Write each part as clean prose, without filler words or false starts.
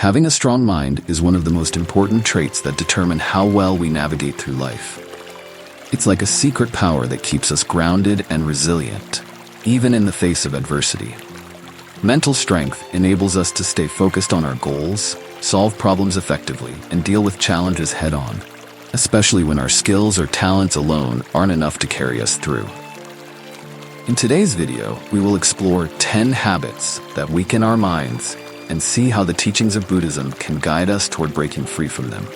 Having a strong mind is one of the most important traits that determine how well we navigate through life. It's like a secret power that keeps us grounded and resilient, even in the face of adversity. Mental strength enables us to stay focused on our goals, solve problems effectively, and deal with challenges head-on, especially when our skills or talents alone aren't enough to carry us through. In today's video, we will explore 10 habits that weaken our minds and see how the teachings of Buddhism can guide us toward breaking free from them.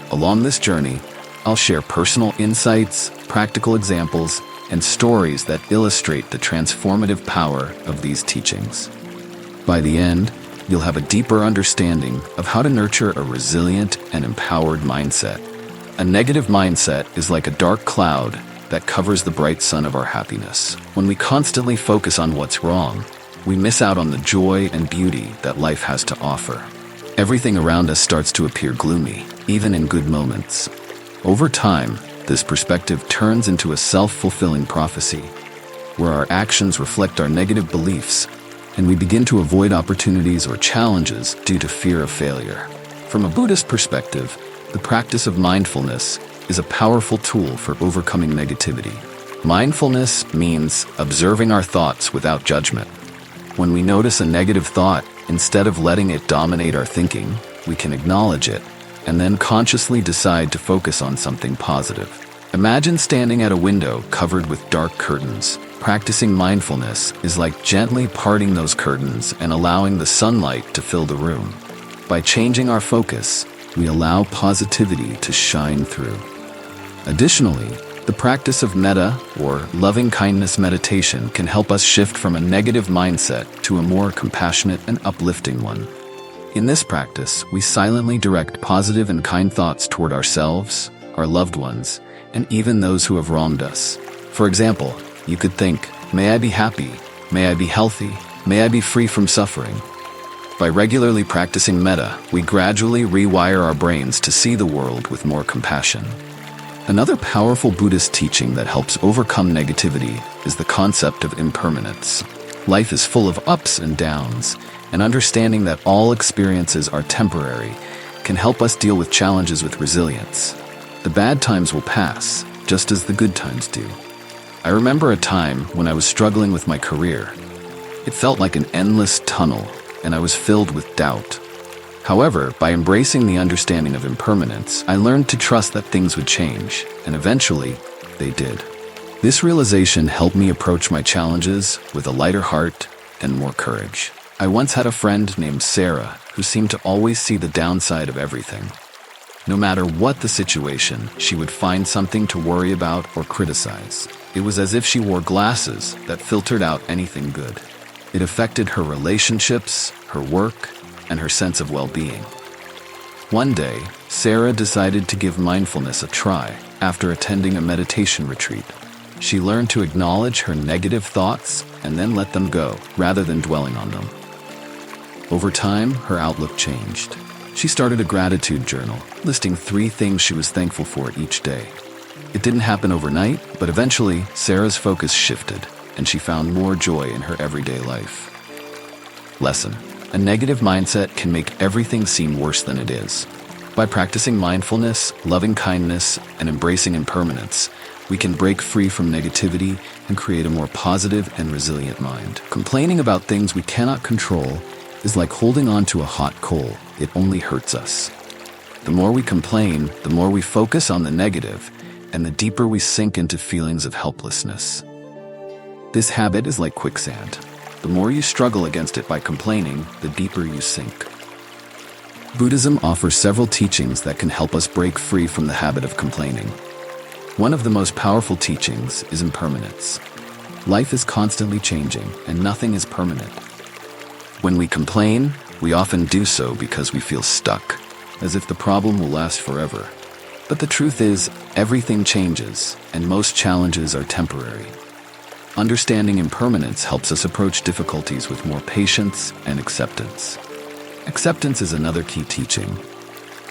Along this journey, I'll share personal insights, practical examples, and stories that illustrate the transformative power of these teachings. By the end, you'll have a deeper understanding of how to nurture a resilient and empowered mindset. A negative mindset is like a dark cloud that covers the bright sun of our happiness. When we constantly focus on what's wrong, we miss out on the joy and beauty that life has to offer. Everything around us starts to appear gloomy, even in good moments. Over time, this perspective turns into a self-fulfilling prophecy, where our actions reflect our negative beliefs, and we begin to avoid opportunities or challenges due to fear of failure. From a Buddhist perspective, the practice of mindfulness is a powerful tool for overcoming negativity. Mindfulness means observing our thoughts without judgment. When we notice a negative thought, instead of letting it dominate our thinking, we can acknowledge it and then consciously decide to focus on something positive. Imagine standing at a window covered with dark curtains. Practicing mindfulness is like gently parting those curtains and allowing the sunlight to fill the room. By changing our focus, we allow positivity to shine through. Additionally, the practice of metta, or loving-kindness meditation, can help us shift from a negative mindset to a more compassionate and uplifting one. In this practice, we silently direct positive and kind thoughts toward ourselves, our loved ones, and even those who have wronged us. For example, you could think, "May I be happy, may I be healthy, may I be free from suffering." By regularly practicing metta, we gradually rewire our brains to see the world with more compassion. Another powerful Buddhist teaching that helps overcome negativity is the concept of impermanence. Life is full of ups and downs, and understanding that all experiences are temporary can help us deal with challenges with resilience. The bad times will pass, just as the good times do. I remember a time when I was struggling with my career. It felt like an endless tunnel, and I was filled with doubt. However, by embracing the understanding of impermanence, I learned to trust that things would change, and eventually, they did. This realization helped me approach my challenges with a lighter heart and more courage. I once had a friend named Sarah who seemed to always see the downside of everything. No matter what the situation, she would find something to worry about or criticize. It was as if she wore glasses that filtered out anything good. It affected her relationships, her work, and her sense of well-being. One day, Sarah decided to give mindfulness a try after attending a meditation retreat. She learned to acknowledge her negative thoughts and then let them go, rather than dwelling on them. Over time, her outlook changed. She started a gratitude journal, listing 3 things she was thankful for each day. It didn't happen overnight, but eventually, Sarah's focus shifted, and she found more joy in her everyday life. Lesson: a negative mindset can make everything seem worse than it is. By practicing mindfulness, loving kindness, and embracing impermanence, we can break free from negativity and create a more positive and resilient mind. Complaining about things we cannot control is like holding on to a hot coal. It only hurts us. The more we complain, the more we focus on the negative, and the deeper we sink into feelings of helplessness. This habit is like quicksand. The more you struggle against it by complaining, the deeper you sink. Buddhism offers several teachings that can help us break free from the habit of complaining. One of the most powerful teachings is impermanence. Life is constantly changing, and nothing is permanent. When we complain, we often do so because we feel stuck, as if the problem will last forever. But the truth is, everything changes, and most challenges are temporary. Understanding impermanence helps us approach difficulties with more patience and acceptance. Acceptance is another key teaching.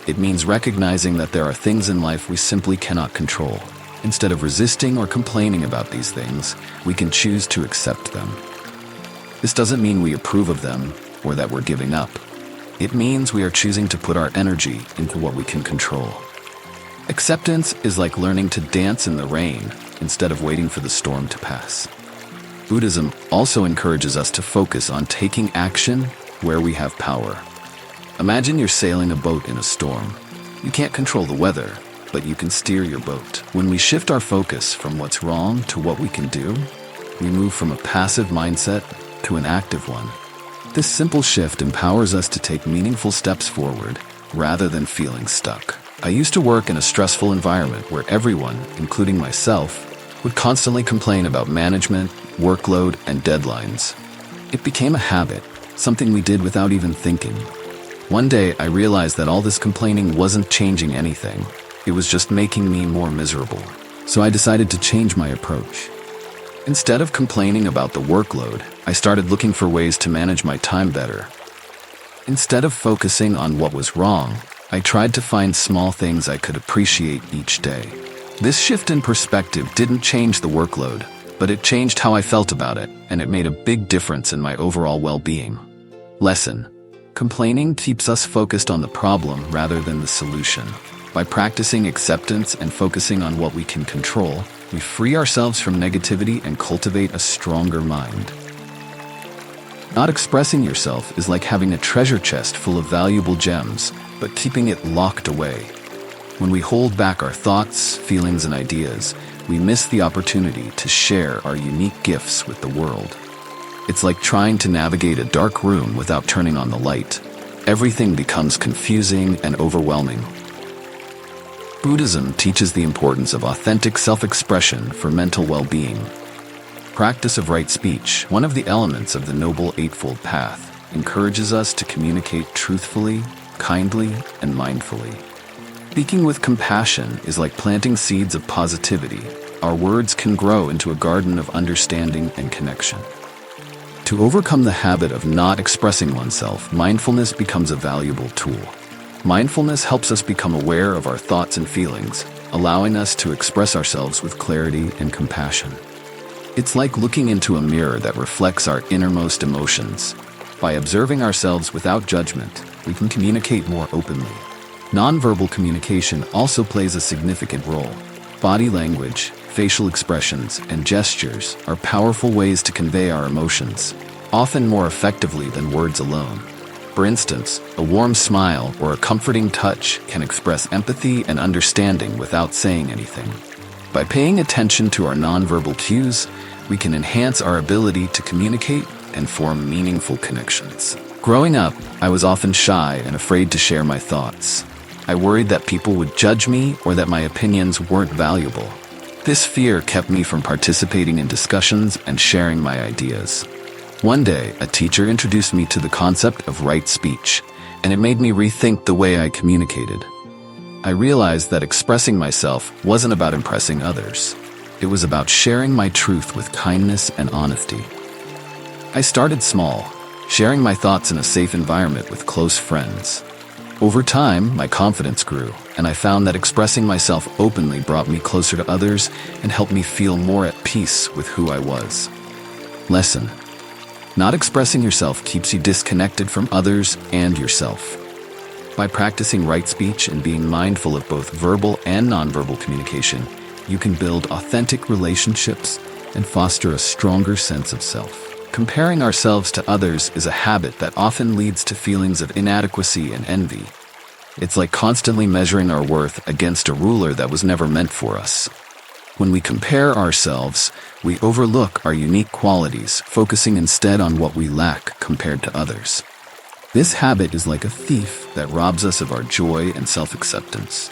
It means recognizing that there are things in life we simply cannot control. Instead of resisting or complaining about these things, we can choose to accept them. This doesn't mean we approve of them or that we're giving up. It means we are choosing to put our energy into what we can control. Acceptance is like learning to dance in the rain instead of waiting for the storm to pass. Buddhism also encourages us to focus on taking action where we have power. Imagine you're sailing a boat in a storm. You can't control the weather, but you can steer your boat. When we shift our focus from what's wrong to what we can do, we move from a passive mindset to an active one. This simple shift empowers us to take meaningful steps forward rather than feeling stuck. I used to work in a stressful environment where everyone, including myself, would constantly complain about management, workload, and deadlines. It became a habit, something we did without even thinking. One day, I realized that all this complaining wasn't changing anything. It was just making me more miserable. So I decided to change my approach. Instead of complaining about the workload, I started looking for ways to manage my time better. Instead of focusing on what was wrong, I tried to find small things I could appreciate each day. This shift in perspective didn't change the workload, but it changed how I felt about it, and it made a big difference in my overall well-being. Lesson: complaining keeps us focused on the problem rather than the solution. By practicing acceptance and focusing on what we can control, we free ourselves from negativity and cultivate a stronger mind. Not expressing yourself is like having a treasure chest full of valuable gems, but keeping it locked away. When we hold back our thoughts, feelings, and ideas, we miss the opportunity to share our unique gifts with the world. It's like trying to navigate a dark room without turning on the light. Everything becomes confusing and overwhelming. Buddhism teaches the importance of authentic self-expression for mental well-being. Practice of right speech, one of the elements of the Noble Eightfold Path, encourages us to communicate truthfully, kindly, and mindfully. Speaking with compassion is like planting seeds of positivity. Our words can grow into a garden of understanding and connection. To overcome the habit of not expressing oneself, mindfulness becomes a valuable tool. Mindfulness helps us become aware of our thoughts and feelings, allowing us to express ourselves with clarity and compassion. It's like looking into a mirror that reflects our innermost emotions. By observing ourselves without judgment, we can communicate more openly. Nonverbal communication also plays a significant role. Body language, facial expressions, and gestures are powerful ways to convey our emotions, often more effectively than words alone. For instance, a warm smile or a comforting touch can express empathy and understanding without saying anything. By paying attention to our nonverbal cues, we can enhance our ability to communicate and form meaningful connections. Growing up, I was often shy and afraid to share my thoughts. I worried that people would judge me or that my opinions weren't valuable. This fear kept me from participating in discussions and sharing my ideas. One day, a teacher introduced me to the concept of right speech, and it made me rethink the way I communicated. I realized that expressing myself wasn't about impressing others. It was about sharing my truth with kindness and honesty. I started small, sharing my thoughts in a safe environment with close friends. Over time, my confidence grew, and I found that expressing myself openly brought me closer to others and helped me feel more at peace with who I was. Lesson: not expressing yourself keeps you disconnected from others and yourself. By practicing right speech and being mindful of both verbal and nonverbal communication, you can build authentic relationships and foster a stronger sense of self. Comparing ourselves to others is a habit that often leads to feelings of inadequacy and envy. It's like constantly measuring our worth against a ruler that was never meant for us. When we compare ourselves, we overlook our unique qualities, focusing instead on what we lack compared to others. This habit is like a thief that robs us of our joy and self-acceptance.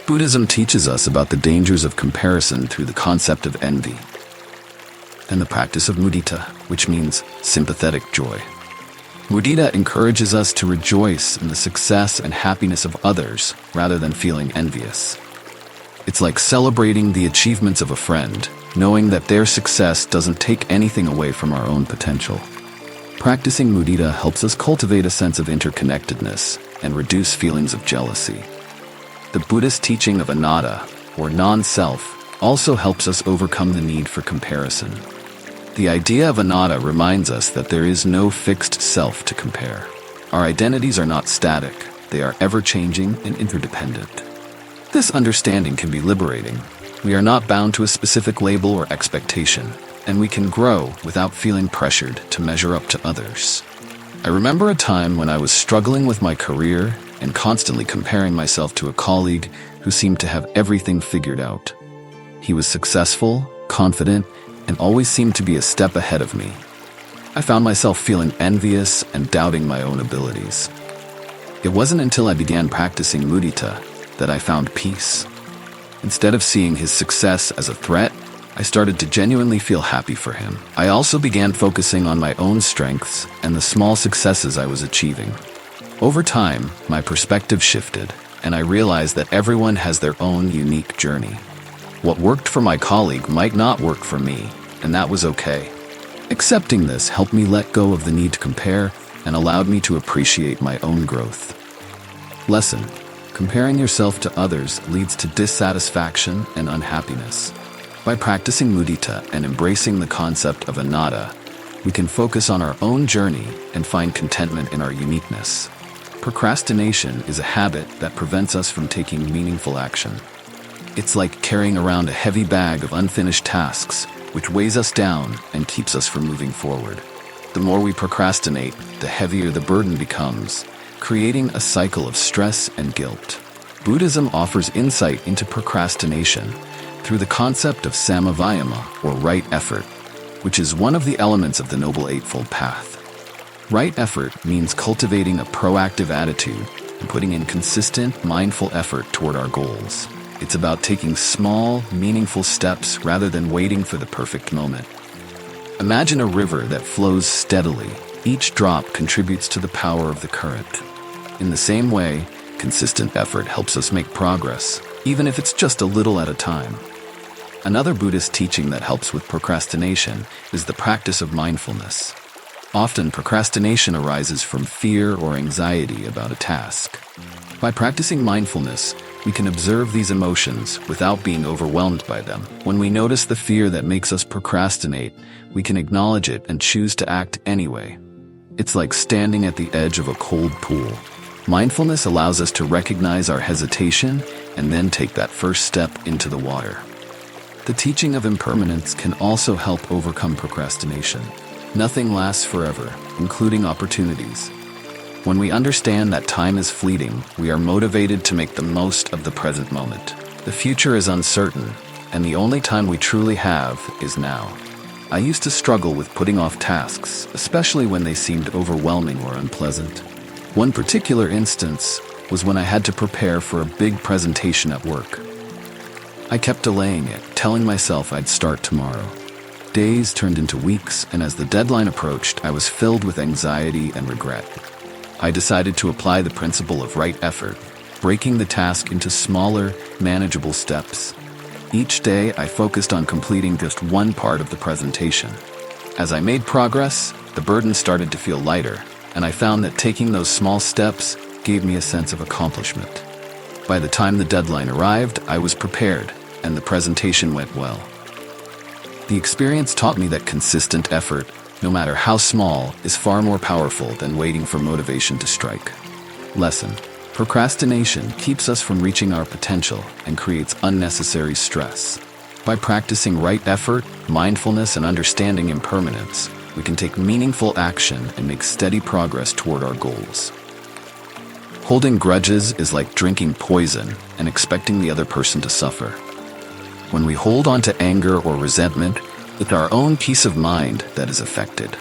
Buddhism teaches us about the dangers of comparison through the concept of envy and the practice of mudita, which means sympathetic joy. Mudita encourages us to rejoice in the success and happiness of others rather than feeling envious. It's like celebrating the achievements of a friend, knowing that their success doesn't take anything away from our own potential. Practicing mudita helps us cultivate a sense of interconnectedness and reduce feelings of jealousy. The Buddhist teaching of anatta, or non-self, also helps us overcome the need for comparison. The idea of anatta reminds us that there is no fixed self to compare. Our identities are not static, they are ever-changing and interdependent. This understanding can be liberating. We are not bound to a specific label or expectation, and we can grow without feeling pressured to measure up to others. I remember a time when I was struggling with my career and constantly comparing myself to a colleague who seemed to have everything figured out. He was successful, confident, and always seemed to be a step ahead of me. I found myself feeling envious and doubting my own abilities. It wasn't until I began practicing mudita that I found peace. Instead of seeing his success as a threat, I started to genuinely feel happy for him. I also began focusing on my own strengths and the small successes I was achieving. Over time, my perspective shifted, and I realized that everyone has their own unique journey. What worked for my colleague might not work for me, and that was okay. Accepting this helped me let go of the need to compare and allowed me to appreciate my own growth. Lesson: comparing yourself to others leads to dissatisfaction and unhappiness. By practicing mudita and embracing the concept of anatta, we can focus on our own journey and find contentment in our uniqueness. Procrastination is a habit that prevents us from taking meaningful action. It's like carrying around a heavy bag of unfinished tasks, which weighs us down and keeps us from moving forward. The more we procrastinate, the heavier the burden becomes, creating a cycle of stress and guilt. Buddhism offers insight into procrastination through the concept of samavayama, or right effort, which is one of the elements of the Noble Eightfold Path. Right effort means cultivating a proactive attitude and putting in consistent, mindful effort toward our goals. It's about taking small, meaningful steps rather than waiting for the perfect moment. Imagine a river that flows steadily. Each drop contributes to the power of the current. In the same way, consistent effort helps us make progress, even if it's just a little at a time. Another Buddhist teaching that helps with procrastination is the practice of mindfulness. Often, procrastination arises from fear or anxiety about a task. By practicing mindfulness, we can observe these emotions without being overwhelmed by them. When we notice the fear that makes us procrastinate, we can acknowledge it and choose to act anyway. It's like standing at the edge of a cold pool. Mindfulness allows us to recognize our hesitation and then take that first step into the water. The teaching of impermanence can also help overcome procrastination. Nothing lasts forever, including opportunities. When we understand that time is fleeting, we are motivated to make the most of the present moment. The future is uncertain, and the only time we truly have is now. I used to struggle with putting off tasks, especially when they seemed overwhelming or unpleasant. One particular instance was when I had to prepare for a big presentation at work. I kept delaying it, telling myself I'd start tomorrow. Days turned into weeks, and as the deadline approached, I was filled with anxiety and regret. I decided to apply the principle of right effort, breaking the task into smaller, manageable steps. Each day, I focused on completing just one part of the presentation. As I made progress, the burden started to feel lighter, and I found that taking those small steps gave me a sense of accomplishment. By the time the deadline arrived, I was prepared, and the presentation went well. The experience taught me that consistent effort, no matter how small, is far more powerful than waiting for motivation to strike. Lesson: procrastination keeps us from reaching our potential and creates unnecessary stress. By practicing right effort, mindfulness, and understanding impermanence, we can take meaningful action and make steady progress toward our goals. Holding grudges is like drinking poison and expecting the other person to suffer. When we hold on to anger or resentment, it's our own peace of mind that is affected.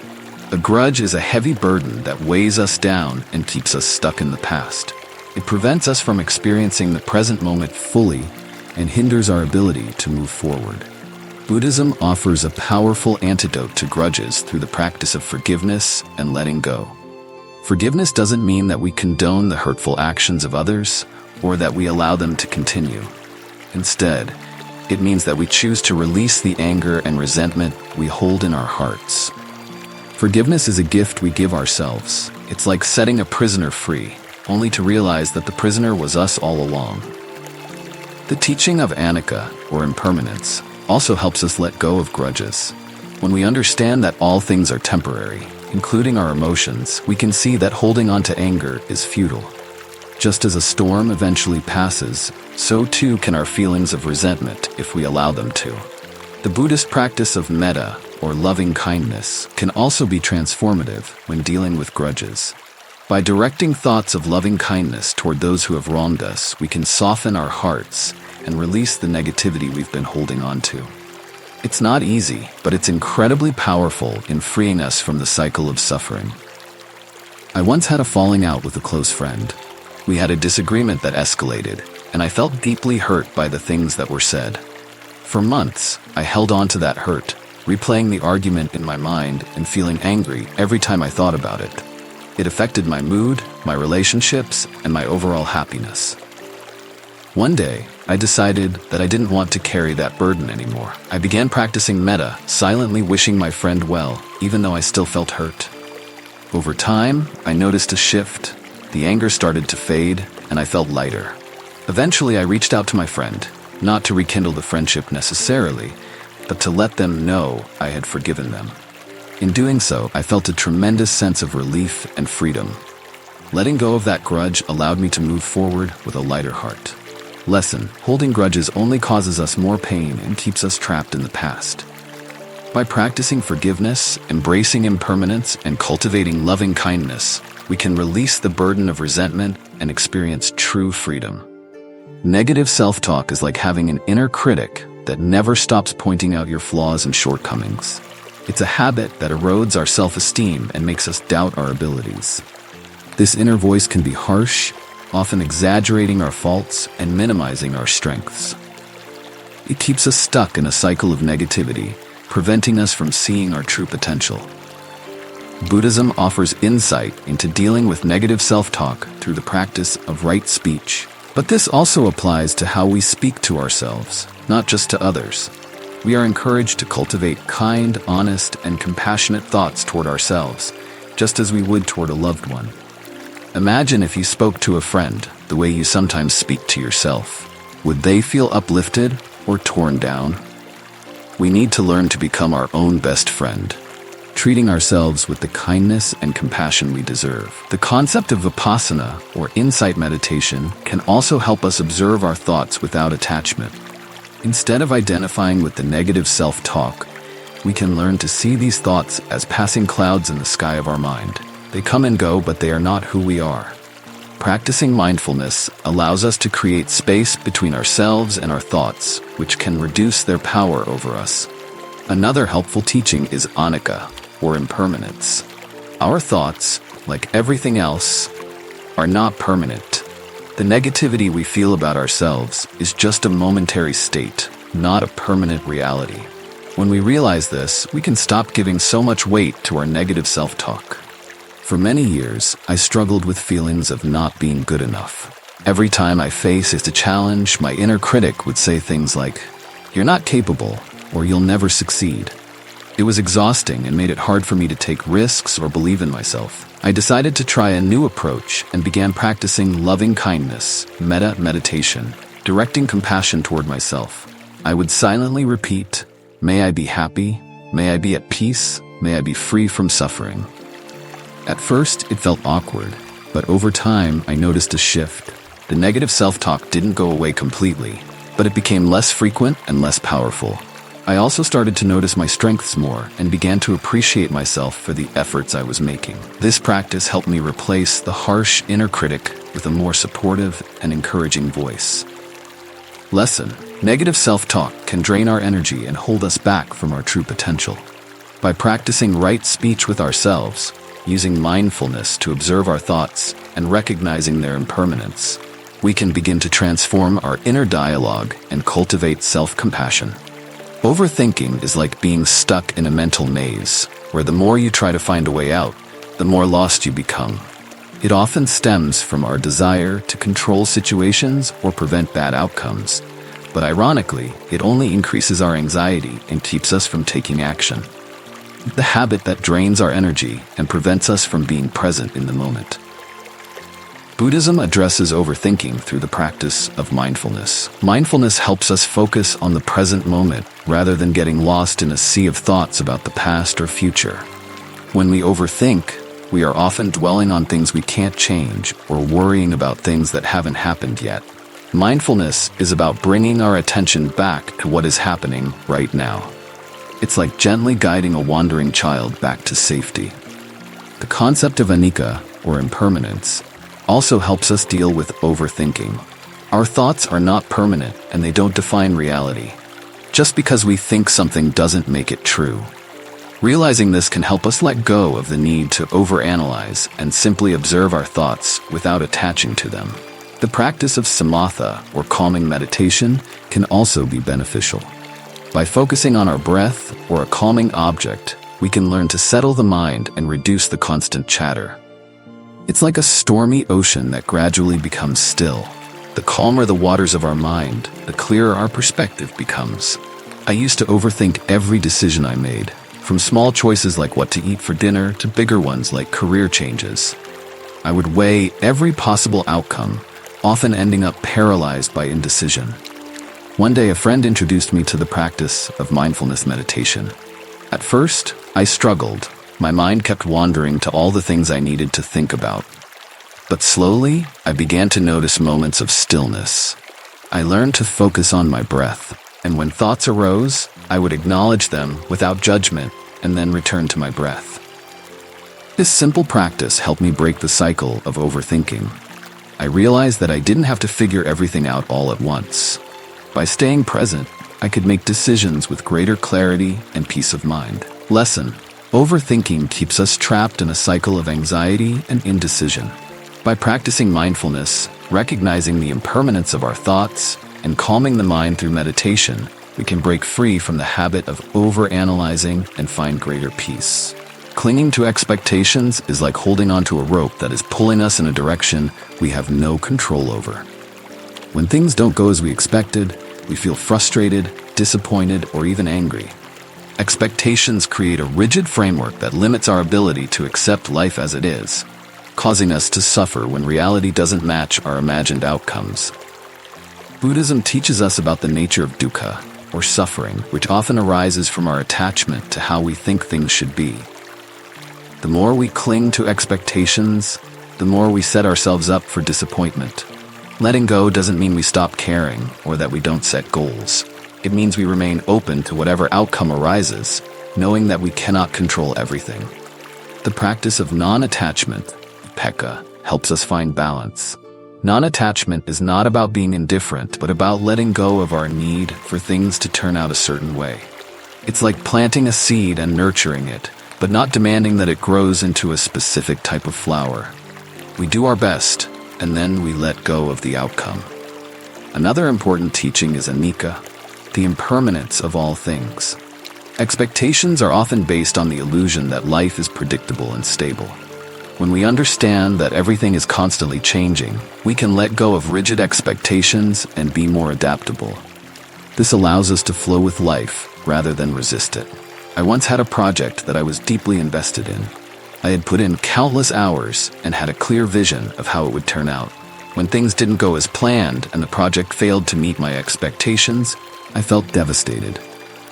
A grudge is a heavy burden that weighs us down and keeps us stuck in the past. It prevents us from experiencing the present moment fully and hinders our ability to move forward. Buddhism offers a powerful antidote to grudges through the practice of forgiveness and letting go. Forgiveness doesn't mean that we condone the hurtful actions of others or that we allow them to continue. Instead, it means that we choose to release the anger and resentment we hold in our hearts. Forgiveness is a gift we give ourselves. It's like setting a prisoner free, only to realize that the prisoner was us all along. The teaching of anicca, or impermanence, also helps us let go of grudges. When we understand that all things are temporary, including our emotions, we can see that holding on to anger is futile. Just as a storm eventually passes, so too can our feelings of resentment if we allow them to. The Buddhist practice of metta, or loving kindness, can also be transformative when dealing with grudges. By directing thoughts of loving kindness toward those who have wronged us, we can soften our hearts and release the negativity we've been holding on to. It's not easy, but it's incredibly powerful in freeing us from the cycle of suffering. I once had a falling out with a close friend. We had a disagreement that escalated, and I felt deeply hurt by the things that were said. For months, I held on to that hurt, replaying the argument in my mind and feeling angry every time I thought about it. It affected my mood, my relationships, and my overall happiness. One day, I decided that I didn't want to carry that burden anymore. I began practicing metta, silently wishing my friend well, even though I still felt hurt. Over time, I noticed a shift. The anger started to fade, and I felt lighter. Eventually, I reached out to my friend, not to rekindle the friendship necessarily, but to let them know I had forgiven them. In doing so, I felt a tremendous sense of relief and freedom. Letting go of that grudge allowed me to move forward with a lighter heart. Lesson: holding grudges only causes us more pain and keeps us trapped in the past. By practicing forgiveness, embracing impermanence, and cultivating loving kindness, we can release the burden of resentment and experience true freedom. Negative self-talk is like having an inner critic that never stops pointing out your flaws and shortcomings. It's a habit that erodes our self-esteem and makes us doubt our abilities. This inner voice can be harsh, often exaggerating our faults and minimizing our strengths. It keeps us stuck in a cycle of negativity, preventing us from seeing our true potential. Buddhism offers insight into dealing with negative self-talk through the practice of right speech. But this also applies to how we speak to ourselves, not just to others. We are encouraged to cultivate kind, honest, and compassionate thoughts toward ourselves, just as we would toward a loved one. Imagine if you spoke to a friend the way you sometimes speak to yourself. Would they feel uplifted or torn down? We need to learn to become our own best friend, treating ourselves with the kindness and compassion we deserve. The concept of vipassana, or insight meditation, can also help us observe our thoughts without attachment. Instead of identifying with the negative self-talk, we can learn to see these thoughts as passing clouds in the sky of our mind. They come and go, but they are not who we are. Practicing mindfulness allows us to create space between ourselves and our thoughts, which can reduce their power over us. Another helpful teaching is anicca, or impermanence. Our thoughts, like everything else, are not permanent. The negativity we feel about ourselves is just a momentary state, not a permanent reality. When we realize this, we can stop giving so much weight to our negative self-talk. For many years, I struggled with feelings of not being good enough. Every time I faced a challenge, my inner critic would say things like, "You're not capable," or "You'll never succeed." It was exhausting and made it hard for me to take risks or believe in myself. I decided to try a new approach and began practicing loving kindness, metta meditation, directing compassion toward myself. I would silently repeat, "May I be happy, may I be at peace, may I be free from suffering." At first, it felt awkward, but over time, I noticed a shift. The negative self-talk didn't go away completely, but it became less frequent and less powerful. I also started to notice my strengths more and began to appreciate myself for the efforts I was making. This practice helped me replace the harsh inner critic with a more supportive and encouraging voice. Lesson: negative self-talk can drain our energy and hold us back from our true potential. By practicing right speech with ourselves, using mindfulness to observe our thoughts, and recognizing their impermanence, we can begin to transform our inner dialogue and cultivate self-compassion. Overthinking is like being stuck in a mental maze, where the more you try to find a way out, the more lost you become. It often stems from our desire to control situations or prevent bad outcomes, but ironically, it only increases our anxiety and keeps us from taking action. The habit that drains our energy and prevents us from being present in the moment. Buddhism addresses overthinking through the practice of mindfulness. Mindfulness helps us focus on the present moment rather than getting lost in a sea of thoughts about the past or future. When we overthink, we are often dwelling on things we can't change or worrying about things that haven't happened yet. Mindfulness is about bringing our attention back to what is happening right now. It's like gently guiding a wandering child back to safety. The concept of anicca, or impermanence, also helps us deal with overthinking. Our thoughts are not permanent and they don't define reality. Just because we think something doesn't make it true. Realizing this can help us let go of the need to overanalyze and simply observe our thoughts without attaching to them. The practice of samatha, or calming meditation, can also be beneficial. By focusing on our breath or a calming object, we can learn to settle the mind and reduce the constant chatter. It's like a stormy ocean that gradually becomes still. The calmer the waters of our mind, the clearer our perspective becomes. I used to overthink every decision I made, from small choices like what to eat for dinner to bigger ones like career changes. I would weigh every possible outcome, often ending up paralyzed by indecision. One day, a friend introduced me to the practice of mindfulness meditation. At first, I struggled. My mind kept wandering to all the things I needed to think about. But slowly, I began to notice moments of stillness. I learned to focus on my breath, and when thoughts arose, I would acknowledge them without judgment and then return to my breath. This simple practice helped me break the cycle of overthinking. I realized that I didn't have to figure everything out all at once. By staying present, I could make decisions with greater clarity and peace of mind. Lesson: overthinking keeps us trapped in a cycle of anxiety and indecision. By practicing mindfulness, recognizing the impermanence of our thoughts, and calming the mind through meditation, we can break free from the habit of overanalyzing and find greater peace. Clinging to expectations is like holding onto a rope that is pulling us in a direction we have no control over. When things don't go as we expected, we feel frustrated, disappointed, or even angry. Expectations create a rigid framework that limits our ability to accept life as it is, causing us to suffer when reality doesn't match our imagined outcomes. Buddhism teaches us about the nature of dukkha, or suffering, which often arises from our attachment to how we think things should be. The more we cling to expectations, the more we set ourselves up for disappointment. Letting go doesn't mean we stop caring or that we don't set goals. It means we remain open to whatever outcome arises, knowing that we cannot control everything. The practice of non-attachment, upekkha, helps us find balance. Non-attachment is not about being indifferent, but about letting go of our need for things to turn out a certain way. It's like planting a seed and nurturing it, but not demanding that it grows into a specific type of flower. We do our best, and then we let go of the outcome. Another important teaching is anicca, the impermanence of all things. Expectations are often based on the illusion that life is predictable and stable. When we understand that everything is constantly changing, we can let go of rigid expectations and be more adaptable. This allows us to flow with life rather than resist it. I once had a project that I was deeply invested in. I had put in countless hours and had a clear vision of how it would turn out. When things didn't go as planned and the project failed to meet my expectations, I felt devastated.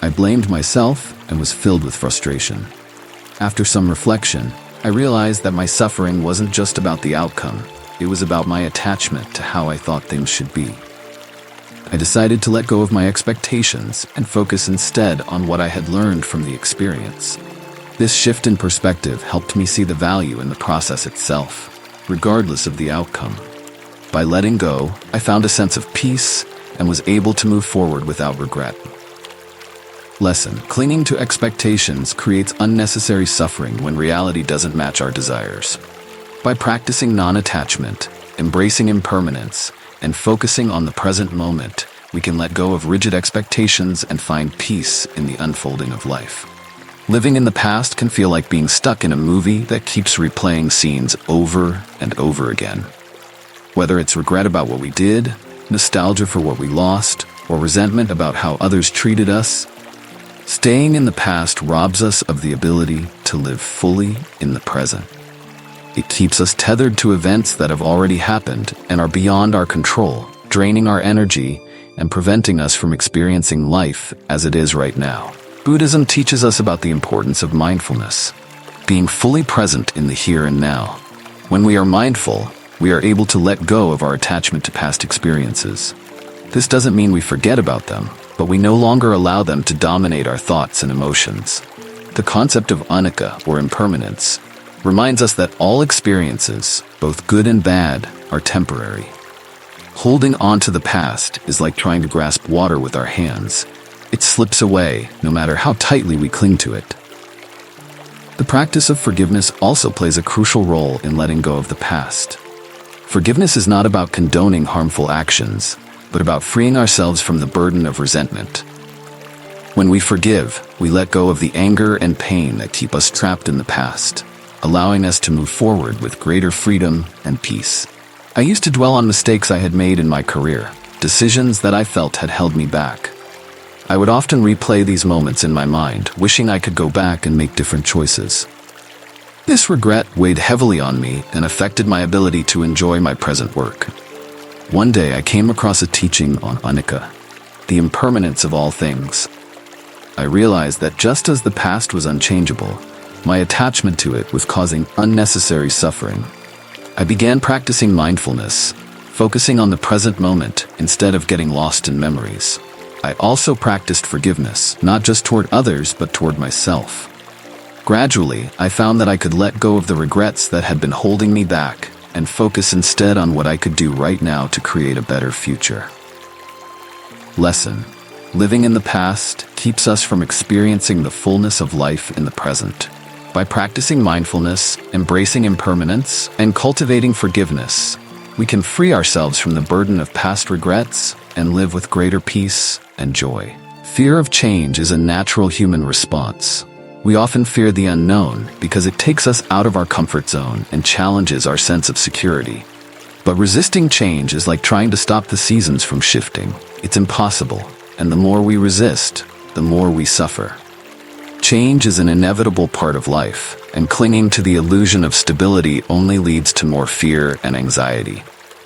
I blamed myself and was filled with frustration. After some reflection, I realized that my suffering wasn't just about the outcome. It was about my attachment to how I thought things should be. I decided to let go of my expectations and focus instead on what I had learned from the experience. This shift in perspective helped me see the value in the process itself, regardless of the outcome. By letting go, I found a sense of peace and was able to move forward without regret. Lesson: clinging to expectations creates unnecessary suffering when reality doesn't match our desires. By practicing non-attachment, embracing impermanence, and focusing on the present moment, we can let go of rigid expectations and find peace in the unfolding of life. Living in the past can feel like being stuck in a movie that keeps replaying scenes over and over again. Whether it's regret about what we did, nostalgia for what we lost, or resentment about how others treated us, staying in the past robs us of the ability to live fully in the present. It keeps us tethered to events that have already happened and are beyond our control, draining our energy and preventing us from experiencing life as it is right now. Buddhism teaches us about the importance of mindfulness. being fully present in the here and now. When we are mindful, we are able to let go of our attachment to past experiences. This doesn't mean we forget about them, but we no longer allow them to dominate our thoughts and emotions. The concept of anicca, or impermanence, reminds us that all experiences, both good and bad, are temporary. Holding on to the past is like trying to grasp water with our hands. It slips away, no matter how tightly we cling to it. The practice of forgiveness also plays a crucial role in letting go of the past. Forgiveness is not about condoning harmful actions, but about freeing ourselves from the burden of resentment. When we forgive, we let go of the anger and pain that keep us trapped in the past, allowing us to move forward with greater freedom and peace. I used to dwell on mistakes I had made in my career, decisions that I felt had held me back. I would often replay these moments in my mind, wishing I could go back and make different choices. This regret weighed heavily on me and affected my ability to enjoy my present work. One day I came across a teaching on anicca, the impermanence of all things. I realized that just as the past was unchangeable, my attachment to it was causing unnecessary suffering. I began practicing mindfulness, focusing on the present moment instead of getting lost in memories. I also practiced forgiveness, not just toward others, but toward myself. Gradually, I found that I could let go of the regrets that had been holding me back and focus instead on what I could do right now to create a better future. Lesson: living in the past keeps us from experiencing the fullness of life in the present. By practicing mindfulness, embracing impermanence, and cultivating forgiveness, we can free ourselves from the burden of past regrets and live with greater peace and joy. Fear of change is a natural human response. We often fear the unknown because it takes us out of our comfort zone and challenges our sense of security. But resisting change is like trying to stop the seasons from shifting. It's impossible, and the more we resist, the more we suffer. Change is an inevitable part of life, and clinging to the illusion of stability only leads to more fear and anxiety.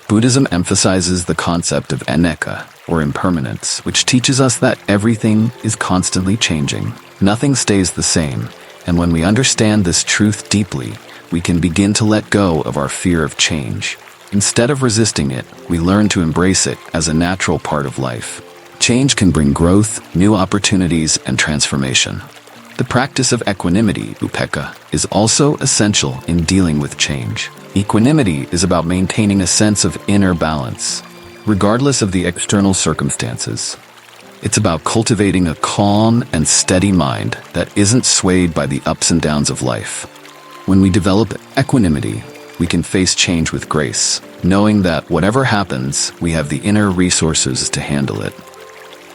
Buddhism emphasizes the concept of anicca, or impermanence, which teaches us that everything is constantly changing. Nothing stays the same, and when we understand this truth deeply, we can begin to let go of our fear of change. Instead of resisting it, we learn to embrace it as a natural part of life. Change can bring growth, new opportunities, and transformation. The practice of equanimity, upekkha, is also essential in dealing with change. Equanimity is about maintaining a sense of inner balance, regardless of the external circumstances. It's about cultivating a calm and steady mind that isn't swayed by the ups and downs of life. When we develop equanimity, we can face change with grace, knowing that whatever happens, we have the inner resources to handle it.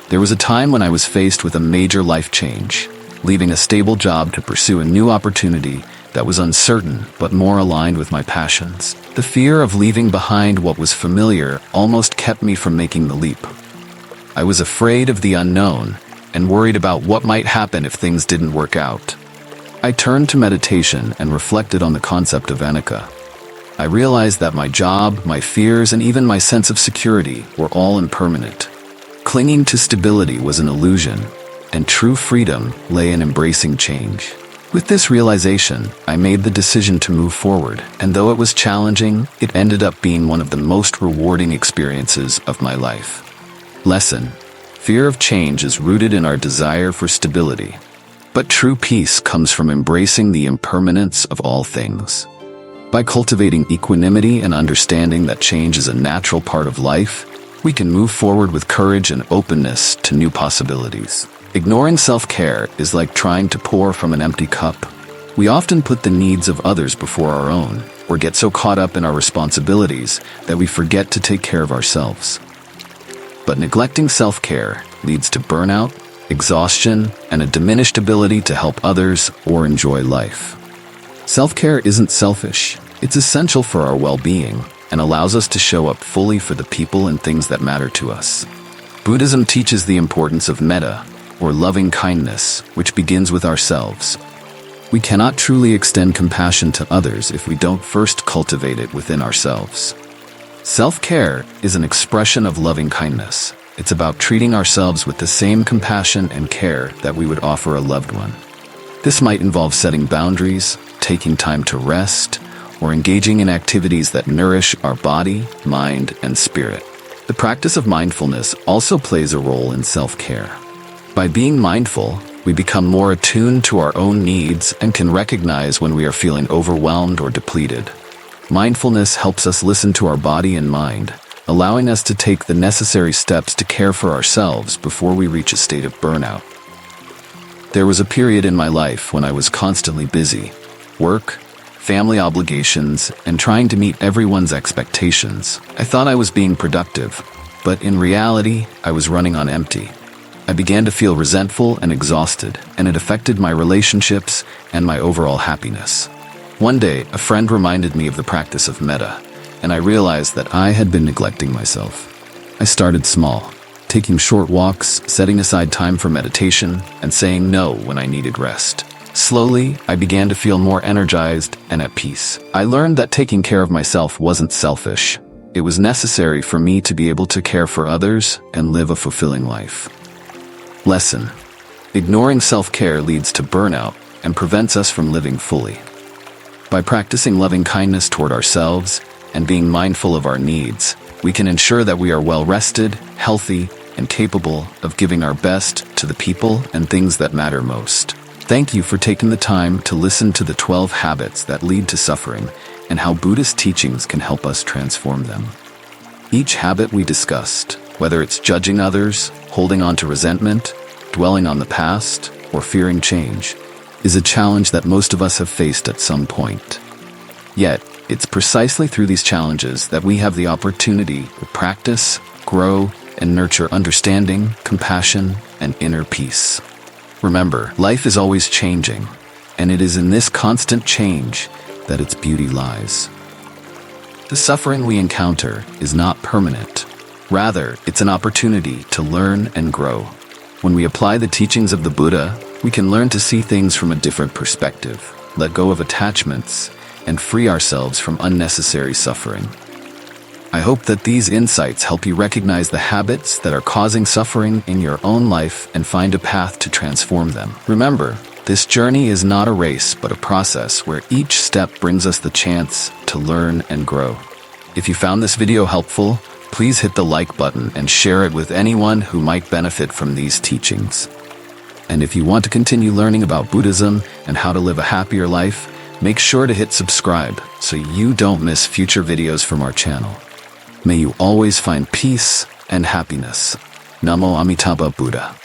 There was a time when I was faced with a major life change, leaving a stable job to pursue a new opportunity that was uncertain but more aligned with my passions. The fear of leaving behind what was familiar almost kept me from making the leap. I was afraid of the unknown and worried about what might happen if things didn't work out. I turned to meditation and reflected on the concept of anicca. I realized that my job, my fears, and even my sense of security were all impermanent. Clinging to stability was an illusion, and true freedom lay in embracing change. With this realization, I made the decision to move forward, and though it was challenging, it ended up being one of the most rewarding experiences of my life. Lesson: fear of change is rooted in our desire for stability, but true peace comes from embracing the impermanence of all things. By cultivating equanimity and understanding that change is a natural part of life, we can move forward with courage and openness to new possibilities. Ignoring self-care is like trying to pour from an empty cup. We often put the needs of others before our own, or get so caught up in our responsibilities that we forget to take care of ourselves. But neglecting self-care leads to burnout, exhaustion, and a diminished ability to help others or enjoy life. Self-care isn't selfish. It's essential for our well-being and allows us to show up fully for the people and things that matter to us. Buddhism teaches the importance of metta, or loving kindness, which begins with ourselves. We cannot truly extend compassion to others if we don't first cultivate it within ourselves. Self-care is an expression of loving kindness. It's about treating ourselves with the same compassion and care that we would offer a loved one. This might involve setting boundaries, taking time to rest, or engaging in activities that nourish our body, mind, and spirit. The practice of mindfulness also plays a role in self-care. By being mindful, we become more attuned to our own needs and can recognize when we are feeling overwhelmed or depleted. Mindfulness helps us listen to our body and mind, allowing us to take the necessary steps to care for ourselves before we reach a state of burnout. There was a period in my life when I was constantly busy. Work, family obligations, and trying to meet everyone's expectations. I thought I was being productive, but in reality, I was running on empty. I began to feel resentful and exhausted, and it affected my relationships and my overall happiness. One day, a friend reminded me of the practice of metta, and I realized that I had been neglecting myself. I started small, taking short walks, setting aside time for meditation, and saying no when I needed rest. Slowly, I began to feel more energized and at peace. I learned that taking care of myself wasn't selfish. It was necessary for me to be able to care for others and live a fulfilling life. Lesson: ignoring self-care leads to burnout and prevents us from living fully. By practicing loving kindness toward ourselves and being mindful of our needs, we can ensure that we are well-rested, healthy, and capable of giving our best to the people and things that matter most. Thank you for taking the time to listen to the 12 habits that lead to suffering and how Buddhist teachings can help us transform them. Each habit we discussed, whether it's judging others, holding on to resentment, dwelling on the past, or fearing change, is a challenge that most of us have faced at some point. Yet, it's precisely through these challenges that we have the opportunity to practice, grow, and nurture understanding, compassion, and inner peace. Remember, life is always changing, and it is in this constant change that its beauty lies. The suffering we encounter is not permanent. Rather, it's an opportunity to learn and grow. When we apply the teachings of the Buddha, we can learn to see things from a different perspective, let go of attachments, and free ourselves from unnecessary suffering. I hope that these insights help you recognize the habits that are causing suffering in your own life and find a path to transform them. Remember, this journey is not a race, but a process where each step brings us the chance to learn and grow. If you found this video helpful, please hit the like button and share it with anyone who might benefit from these teachings. And if you want to continue learning about Buddhism and how to live a happier life, make sure to hit subscribe so you don't miss future videos from our channel. May you always find peace and happiness. Namo Amitabha Buddha.